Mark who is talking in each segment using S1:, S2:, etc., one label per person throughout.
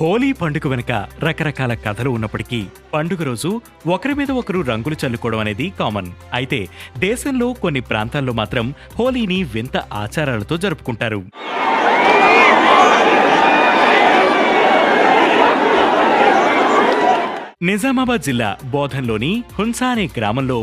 S1: హోలీ పండుగ వెనుక రకరకాల కథలు ఉన్నప్పటికీ పండుగ రోజు ఒకరి మీద ఒకరు రంగులు చల్లుకోవడం అనేది కామన్. అయితే దేశంలో కొన్ని ప్రాంతాల్లో మాత్రం హోలీని వింత ఆచారాలతో జరుపుకుంటారు. నిజామాబాద్ జిల్లా బోధన్లోని హున్సా అనే గ్రామంలో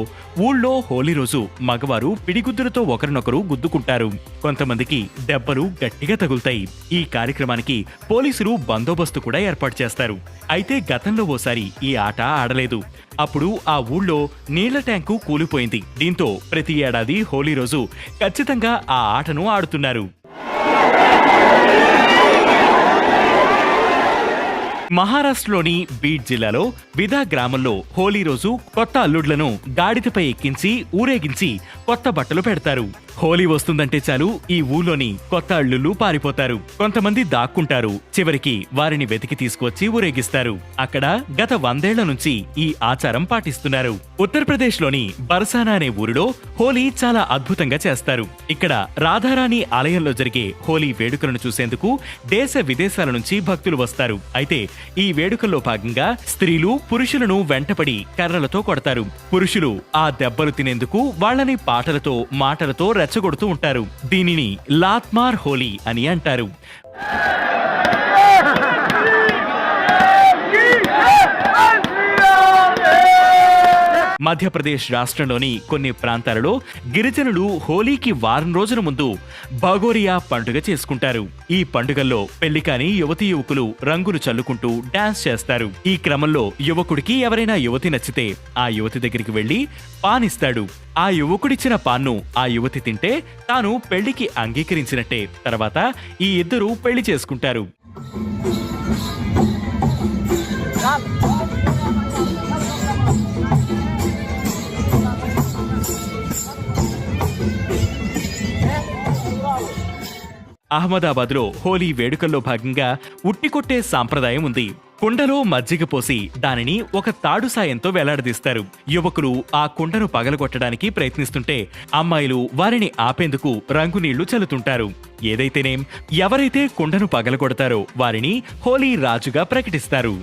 S1: ఊళ్ళో హోలీ రోజు మగవారు పిడిగుద్దులతో ఒకరినొకరు గుద్దుకుంటారు. కొంతమందికి దెబ్బలు గట్టిగా తగులుతాయి. ఈ కార్యక్రమానికి పోలీసులు బందోబస్తు కూడా ఏర్పాటు చేస్తారు. అయితే గతంలో ఓసారి ఈ ఆట ఆడలేదు. అప్పుడు ఆ ఊళ్ళో నీళ్ల ట్యాంకు కూలిపోయింది. దీంతో ప్రతి ఏడాది హోలీ రోజు ఖచ్చితంగా ఆ ఆటను ఆడుతున్నారు. మహారాష్ట్రలోని బీడ్ జిల్లాలో విదా గ్రామంలో హోలీ రోజు కొత్త అల్లుళ్లను గాడిదపై ఎక్కించి ఊరేగించి కొత్త బట్టలు పెడతారు. హోలీ వస్తుందంటే చాలు ఈ ఊళ్ళోని కొత్త అల్లుళ్ళు పారిపోతారు. కొంతమంది దాక్కుంటారు. చివరికి వారిని వెతికి తీసుకువచ్చి ఊరేగిస్తారు. అక్కడ గత 100 ఏళ్ల నుంచి ఈ ఆచారం పాటిస్తున్నారు. ఉత్తరప్రదేశ్లోని బర్సానా అనే ఊరిలో హోలీ చాలా అద్భుతంగా చేస్తారు. ఇక్కడ రాధారాణి ఆలయంలో జరిగే హోలీ వేడుకలను చూసేందుకు దేశ విదేశాల నుంచి భక్తులు వస్తారు. అయితే ఈ వేడుకల్లో భాగంగా స్త్రీలు పురుషులను వెంటపడి కర్రలతో కొడతారు. పురుషులు ఆ దెబ్బలు తినేందుకు వాళ్ళని పాటలతో మాటలతో రెచ్చగొడుతూ ఉంటారు. దీనిని లాత్మార్ హోలీ అని అంటారు. మధ్యప్రదేశ్ రాష్ట్రంలోని కొన్ని ప్రాంతాలలో గిరిజనులు హోలీకి వారం రోజుల ముందు భగోరియా పండుగ చేసుకుంటారు. ఈ పండుగల్లో పెళ్లికాని యువతీ యువకులు రంగులు చల్లుకుంటూ డాన్స్ చేస్తారు. ఈ క్రమంలో యువకుడికి ఎవరైనా యువతి నచ్చితే ఆ యువతి దగ్గరికి వెళ్లి పానిస్తాడు. ఆ యువకుడిచ్చిన పాన్ను ఆ యువతి తింటే తాను పెళ్లికి అంగీకరించినట్టే. తర్వాత ఈ ఇద్దరు పెళ్లి చేసుకుంటారు. అహ్మదాబాద్ లో హోలీ వేడుకల్లో భాగంగా ఉట్టికొట్టే సాంప్రదాయం ఉంది. కుండలో మజ్జిగ పోసి దానిని ఒక తాడు సాయంతో వేలాడదీస్తారు. యువకులు ఆ కుండను పగలగొట్టడానికి ప్రయత్నిస్తుంటే అమ్మాయిలు వారిని ఆపేందుకు రంగు నీళ్లు చల్లుతుంటారు. ఏదైతేనేం ఎవరైతే కుండను పగలగొడతారో వారిని హోలీ రాజుగా ప్రకటిస్తారు.